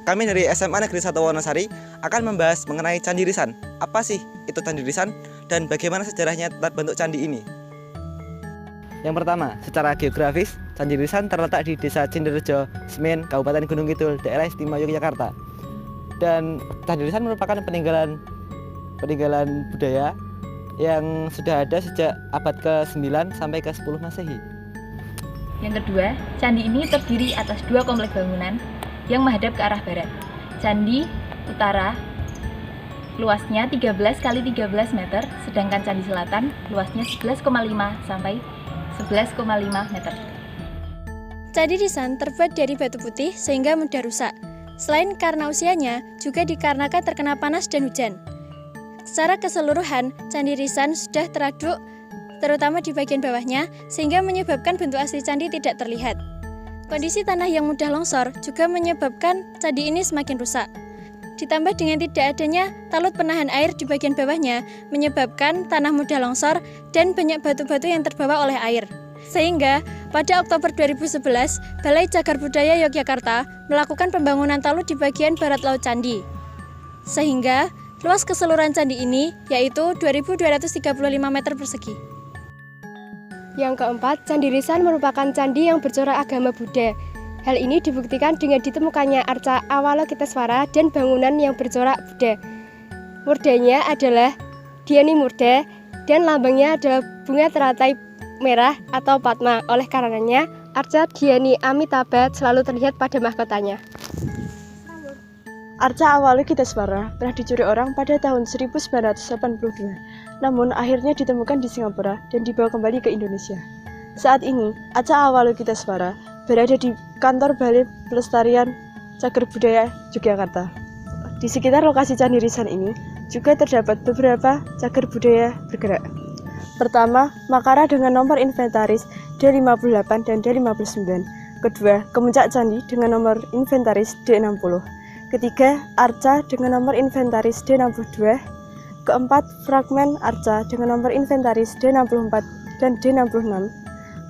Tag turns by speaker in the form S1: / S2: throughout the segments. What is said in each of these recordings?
S1: Kami dari SMA Negeri 1 Wonosari akan membahas mengenai Candi Risan. Apa sih itu Candi Risan dan bagaimana sejarahnya terbentuk candi ini? Yang pertama, secara geografis, Candi Risan terletak di Desa Cinderejo, Semen, Kabupaten Gunung Kidul, Daerah Istimewa Yogyakarta. Dan Candi Risan merupakan peninggalan budaya yang sudah ada sejak abad ke-9 sampai ke-10 Masehi.
S2: Yang kedua, candi ini terdiri atas 2 komplek bangunan yang menghadap ke arah barat. Candi utara luasnya 13 x 13 meter, sedangkan candi selatan luasnya 11,5 sampai 11,5 meter.
S3: Candi Risan terbuat dari batu putih sehingga mudah rusak. Selain karena usianya, juga dikarenakan terkena panas dan hujan. Secara keseluruhan, Candi Risan sudah teraduk, terutama di bagian bawahnya, sehingga menyebabkan bentuk asli candi tidak terlihat. Kondisi tanah yang mudah longsor juga menyebabkan candi ini semakin rusak. Ditambah dengan tidak adanya talut penahan air di bagian bawahnya, menyebabkan tanah mudah longsor dan banyak batu-batu yang terbawa oleh air. Sehingga pada Oktober 2011, Balai Cagar Budaya Yogyakarta melakukan pembangunan talut di bagian barat laut candi. Sehingga luas keseluruhan candi ini yaitu 2.235 meter persegi.
S4: Yang keempat, Candi Risan merupakan candi yang bercorak agama Buddha. Hal ini dibuktikan dengan ditemukannya arca Avalokitesvara dan bangunan yang bercorak Buddha. Murdanya adalah Dhyani Murda dan lambangnya adalah bunga teratai merah atau Padma. Oleh karenanya, arca Dhyani Amitabha selalu terlihat pada mahkotanya. Arca Avalokitesvara pernah dicuri orang pada tahun 1982, namun akhirnya ditemukan di Singapura dan dibawa kembali ke Indonesia. Saat ini, arca Avalokitesvara berada di kantor Balai Pelestarian Cagar Budaya Yogyakarta. Di sekitar lokasi Candi Risan ini juga terdapat beberapa cagar budaya bergerak. Pertama, Makara dengan nomor inventaris D58 dan D59. Kedua, Kemuncak Candi dengan nomor inventaris D60. Ketiga, Arca dengan nomor inventaris D62. Keempat, Fragmen Arca dengan nomor inventaris D64 dan D66.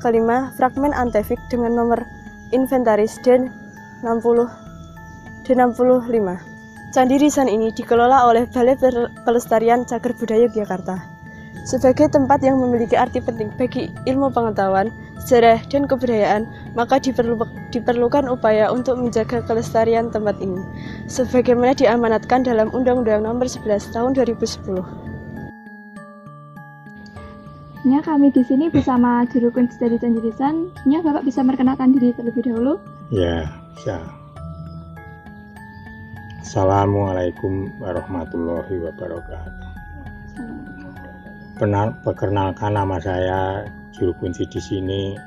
S4: Kelima, Fragmen Antefik dengan nomor inventaris D65. Candi Risan ini dikelola oleh Balai Pelestarian Cagar Budaya Yogyakarta. Sebagai tempat yang memiliki arti penting bagi ilmu pengetahuan, sejarah, dan kebudayaan, maka diperlukan upaya untuk menjaga kelestarian tempat ini, sebagaimana diamanatkan dalam Undang-Undang Nomor 11 Tahun 2010.
S5: Kami di sini bersama Juru Kunci dari Candi Risan. Bapak bisa memperkenalkan diri terlebih dahulu?
S6: Ya, bisa. Assalamualaikum warahmatullahi wabarakatuh. Perkenalkan, nama saya Juru Kunci di sini.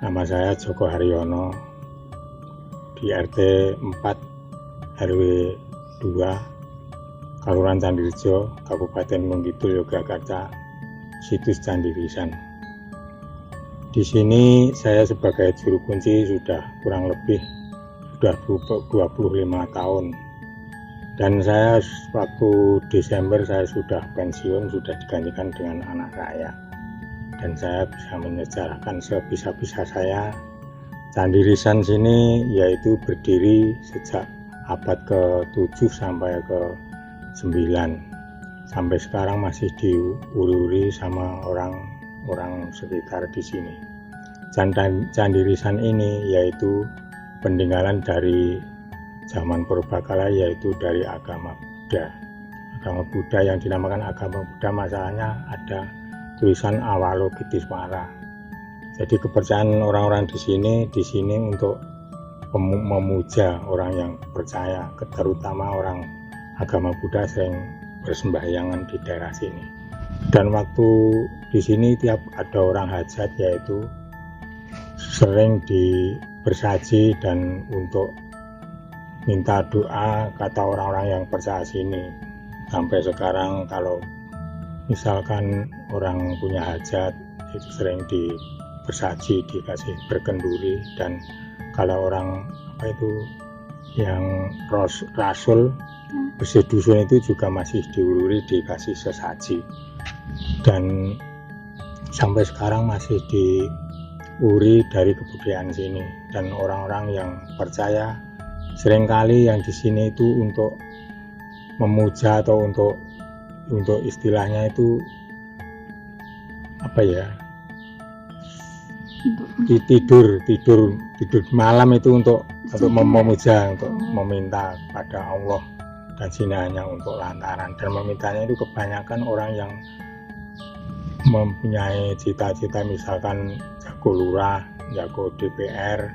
S6: Nama saya Joko Haryono, di RT 4 RW 2 Kelurahan Candirejo, Kabupaten Gunung Kidul, Yogyakarta, situs Candi Risan. Di sini saya sebagai juru kunci sudah kurang lebih 25 tahun. Dan saya waktu Desember saya sudah pensiun, sudah digantikan dengan anak saya. Dan saya bisa menyejarahkan sebisa-bisa saya. Candi Risan sini yaitu berdiri sejak abad ke-7 sampai ke-9. Sampai sekarang masih diururi sama orang sekitar di sini. Candi Risan ini yaitu peninggalan dari zaman purbakala, yaitu dari agama Buddha. Agama Buddha yang dinamakan agama Buddha, masalahnya ada tulisan Avalokitesvara. Jadi kepercayaan orang-orang di sini untuk memuja orang yang percaya, terutama orang agama Buddha sering bersembahyangan di daerah sini. Dan waktu di sini tiap ada orang hajat yaitu sering bersaji dan untuk minta doa kata orang-orang yang percaya sini. Sampai sekarang kalau misalkan orang punya hajat itu sering bersaji, dikasih berkenduri. Dan kalau orang yang rasul bersih dusun itu juga masih diuluri, dikasih sesaji. Dan sampai sekarang masih diuri dari kebudayaan sini. Dan orang-orang yang percaya seringkali yang di sini itu untuk memuja atau untuk istilahnya itu apa ya, tidur malam itu untuk memuja, untuk meminta pada Allah, dan sini hanya untuk lantaran. Dan memintanya itu kebanyakan orang yang mempunyai cita-cita, misalkan jago lurah, jago DPR,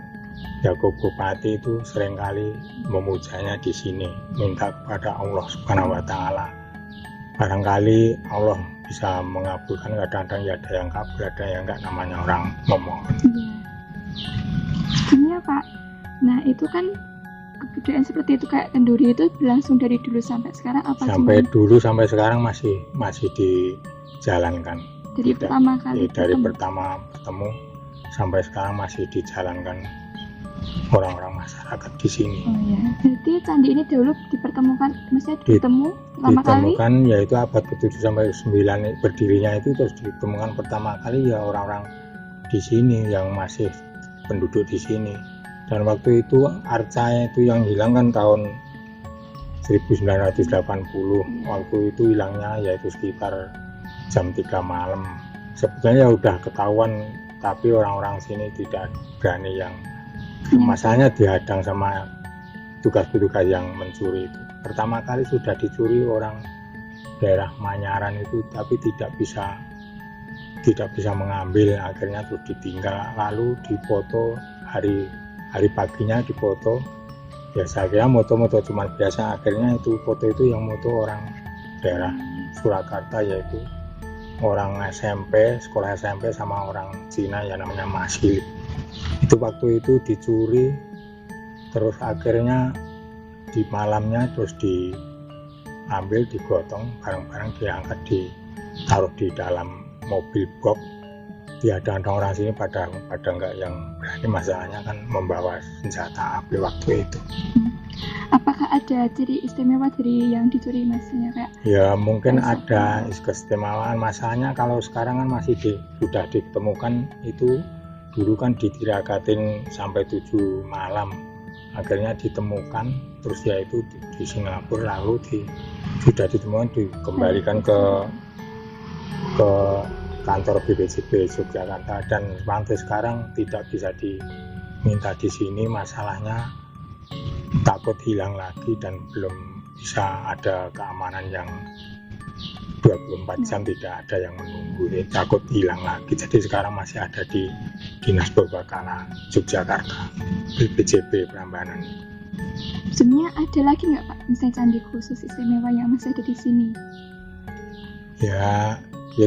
S6: jago bupati, itu seringkali memujanya di sini, minta kepada Allah Subhanahu wa Ta'ala. Barangkali Allah bisa mengabulkan, kadang-kadang ya ada yang kabul, ada yang enggak, namanya orang memohon.
S5: Iya Pak, nah itu kan kebudayaan seperti itu kayak kenduri itu berlangsung dari dulu sampai sekarang apa
S6: sampai dulu sampai sekarang masih dijalankan.
S5: Dari pertama kali
S6: dari pertama bertemu sampai sekarang masih dijalankan orang-orang masyarakat di sini.
S5: Oh ya, jadi candi ini dahulu dipertemukan, maksudnya pertama kali?
S6: Ditemukan yaitu abad ke-7 sampai 9 berdirinya itu, terus ditemukan pertama kali ya orang-orang di sini yang masih penduduk di sini. Dan waktu itu arcanya itu yang hilang kan tahun 1980. Waktu itu hilangnya yaitu sekitar jam 3 malam. Sebetulnya udah ketahuan, tapi orang-orang sini tidak berani, yang masalahnya dihadang sama tugas-tugas yang mencuri itu. Pertama kali sudah dicuri orang daerah Manyaran itu, tapi tidak bisa mengambil, akhirnya terus ditinggal, lalu dipoto hari paginya difoto. Ya saya kira moto-moto cuma biasa, akhirnya itu foto itu yang moto orang daerah Surakarta, yaitu orang SMP, sekolah SMP sama orang Cina yang namanya Masili. Itu waktu itu dicuri, terus akhirnya di malamnya terus diambil, digotong, barang-barang diangkat, ditaruh di dalam mobil box. Dihadang orang sini pada enggak yang berani, masalahnya kan membawa senjata api waktu itu.
S5: Apakah ada ciri istimewa dari yang dicuri maksudnya kayak?
S6: Ya mungkin ada keistimewaan, masalahnya kalau sekarang kan masih sudah ditemukan, itu dulu kan ditirakatin sampai 7 malam, akhirnya ditemukan, terus ya itu di Singapura, lalu sudah ditemukan dikembalikan ke kantor BPJB Yogyakarta, dan sampai sekarang tidak bisa diminta di sini, masalahnya takut hilang lagi dan belum bisa ada keamanan yang 24 jam, tidak ada yang menunggu, takut hilang lagi. Jadi sekarang masih ada di Dinas Purbakala Yogyakarta, BPJB Prambanan.
S5: Sebenarnya ada lagi nggak Pak, misalnya candi khusus istimewa yang masih ada di sini?
S6: Ya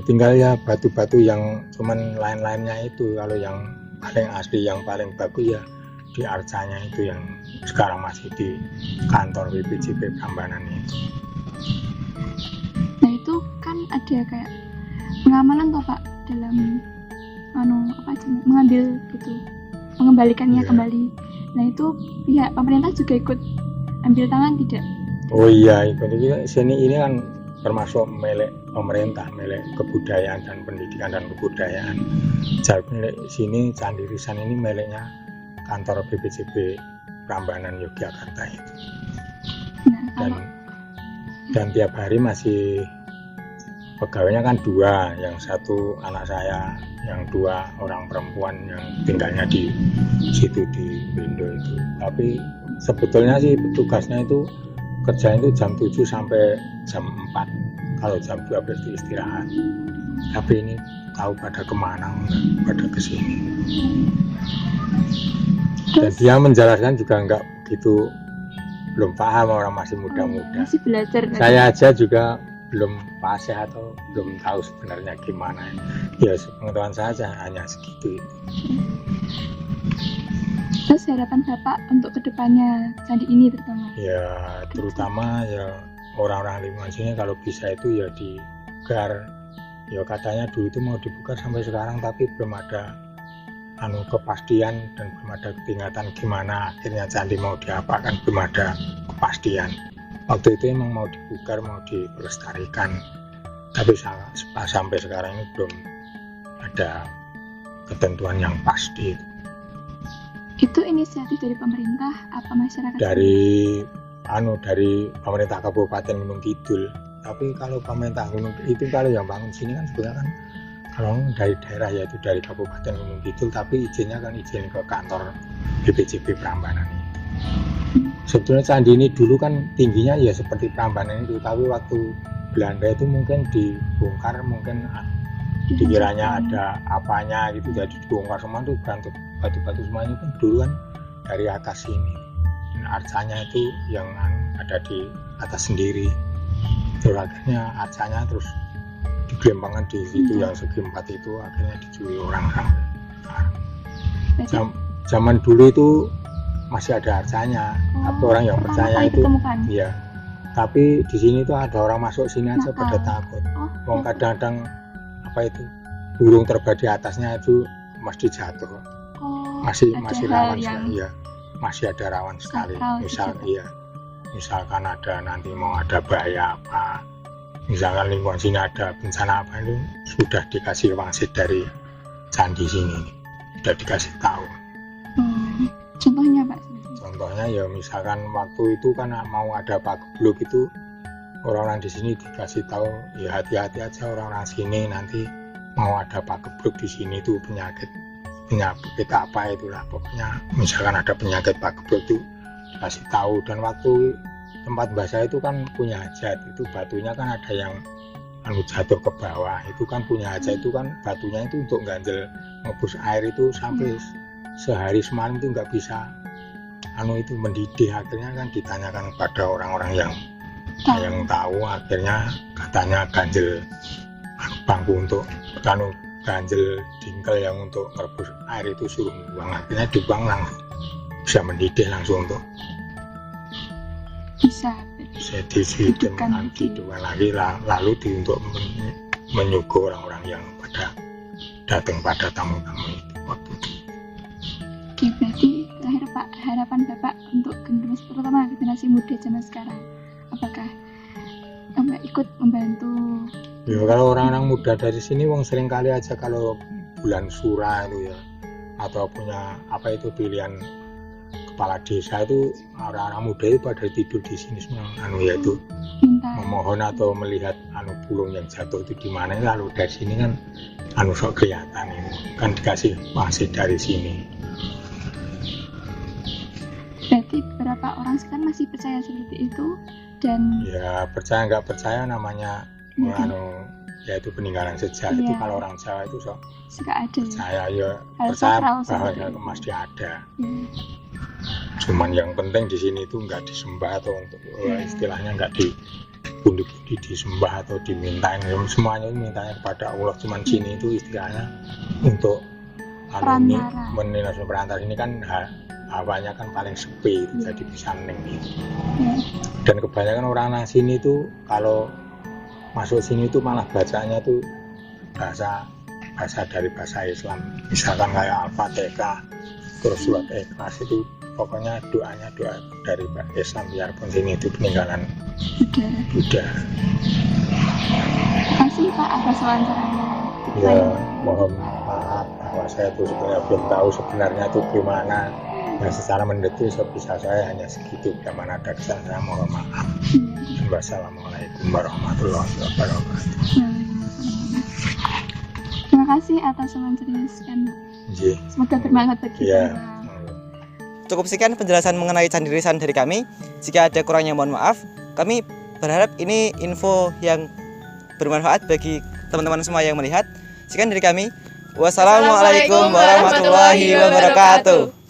S6: tinggal ya batu-batu yang cuman lain-lainnya itu. Kalau yang paling asli, yang paling bagus ya di arcanya itu, yang sekarang masih di kantor BPJB Prambanan itu.
S5: Nah itu kan ada kayak pengamanan toh Pak dalam mengambil gitu, mengembalikannya kembali. Nah itu pihak pemerintah juga ikut ambil tangan tidak?
S6: Oh iya, sini ini kan termasuk milik pemerintah, milik kebudayaan dan pendidikan dan kebudayaan. Jadi milik sini, Candi Risan ini miliknya kantor BPJB Prambanan Yogyakarta itu. Dan tiap hari masih pegawainya kan 2, yang 1 anak saya, yang 2 orang perempuan yang tinggalnya di situ di Indo itu. Tapi sebetulnya sih tugasnya itu kerjanya itu jam 7 sampai jam 4, kalau jam 2 berarti istirahat. Tapi ini tahu pada kemana, pada kesini. Dan dia menjelaskan juga enggak begitu, belum paham, orang masih muda-muda.
S5: Masih belajar.
S6: Saya aja juga belum fasih atau belum tahu sebenarnya gimana. Ya pengetahuan saja hanya segitu.
S5: Terus harapan Bapak untuk kedepannya candi ini terutama?
S6: Ya terutama ya orang-orang lingkungan sini kalau bisa itu ya digar. Ya katanya dulu itu mau dibuka sampai sekarang, tapi belum ada kepastian dan belum ada ketingkatan gimana akhirnya candi mau diapakan, belum ada kepastian. Waktu itu emang mau dibuka, mau dilestarikan, tapi sampai sekarang ini belum ada ketentuan yang pasti.
S5: Itu inisiatif dari pemerintah apa masyarakat?
S6: Dari pemerintah Kabupaten Gunung Kidul. Tapi kalau pemerintah Gunung itu kalau yang bangun sini kan sebenarnya kan kalau dari daerah yaitu dari Kabupaten Gunung Kidul, tapi izinnya kan izin ke kantor BPJB Prambanan. Sebetulnya candi ini dulu kan tingginya ya seperti Prambanan itu, tapi waktu Belanda itu mungkin dibongkar, mungkin dikiranya ada apanya gitu, jadi dibongkar semua tuh batu-batu semuanya pun dulu kan dari atas sini. Dan arcanya itu yang ada di atas sendiri. Terus akhirnya arcanya terus digelembangkan di situ yang segi 4 itu akhirnya dicuri orang-orang. Zaman dulu itu masih ada arcanya, tapi orang yang percaya itu iya. Tapi di sini tuh ada orang masuk sini aja pada takut. Wong kadang-kadang apa itu burung terbang di atasnya itu mesti jatuh. Masih rawan sekali ya. Masih ada rawan sekali. Misalkan ada nanti mau ada bahaya apa, misalkan lingkungan sini ada bencana apa, itu sudah dikasih wangsit dari candi sini, sudah dikasih tahu.
S5: Contohnya Pak?
S6: Contohnya ya misalkan waktu itu kan mau ada pagebluk itu orang-orang di sini dikasih tahu ya hati-hati aja orang-orang sini nanti mau ada pagebluk di sini itu penyakit apa itulah pokoknya misalkan ada penyakit pagebluk itu dikasih tahu. Dan waktu tempat basah itu kan punya hajat, itu batunya kan ada yang jatuh ke bawah, itu kan punya hajat, itu kan batunya itu untuk ganjel ngebus air itu sampai sehari semalam itu nggak bisa itu mendidih. Akhirnya kan ditanyakan kepada orang-orang yang tahu, akhirnya katanya ganjel bangku untuk ganjel dingkel yang untuk merebus air itu suruh buang, akhirnya dibuang langsung bisa mendidih langsung untuk
S5: bisa
S6: dihidupkan lagi, lalu untuk menyuguh orang-orang yang pada datang pada tamu-tamu itu waktu itu.
S5: Oke, berarti terakhir Pak, harapan Bapak untuk generasi terutama generasi muda zaman sekarang, apakah ikut membantu?
S6: Ya kalau orang-orang muda dari sini wong sering kali aja kalau bulan sura itu ya, atau punya apa itu pilihan kepala desa itu orang-orang muda itu pada tidur di sini semua yaitu memohon atau melihat bulung yang jatuh itu di mana, lalu dari sini kan sok kelihatan ini kan dikasih wangsit dari sini.
S5: Berarti beberapa orang sekarang masih percaya seperti itu dan
S6: ya percaya nggak percaya namanya yaitu peninggalan sejarah itu kalau orang Jawa itu
S5: suka ada
S6: percaya ya percaya bahwa masih ada. Cuman yang penting di sini itu nggak disembah atau untuk istilahnya nggak dipundi-pundi disembah atau dimintain, semuanya mintanya kepada Allah. Cuman sini itu istilahnya untuk menilai perantara ini kan hawanya kan paling sepi jadi bisa neng gitu. Dan kebanyakan orang sini itu kalau masuk sini itu malah bacanya tuh bahasa dari bahasa Islam, misalkan kayak Al-Fatihah terus surat Ikhlas itu pokoknya doanya doa dari Islam, biarpun sini itu peninggalan Buddha.
S5: Terima kasih Pak atas wawancaranya.
S6: Ya mohon maaf bahwa saya itu sebenarnya belum tahu sebenarnya itu gimana. Ya secara mendetil bisa saya hanya segitu, bagaimana ada kesalahan saya mohon maaf. Wassalamualaikum warahmatullahi wabarakatuh.
S5: Terima kasih atas wawancaranya sekian. Semoga bermanfaat bagi kita.
S1: Cukup sekian penjelasan mengenai Candi Risan dari kami. Jika ada kurangnya mohon maaf. Kami berharap ini info yang bermanfaat bagi teman-teman semua yang melihat. Sekian dari kami. Wassalamualaikum warahmatullahi wabarakatuh.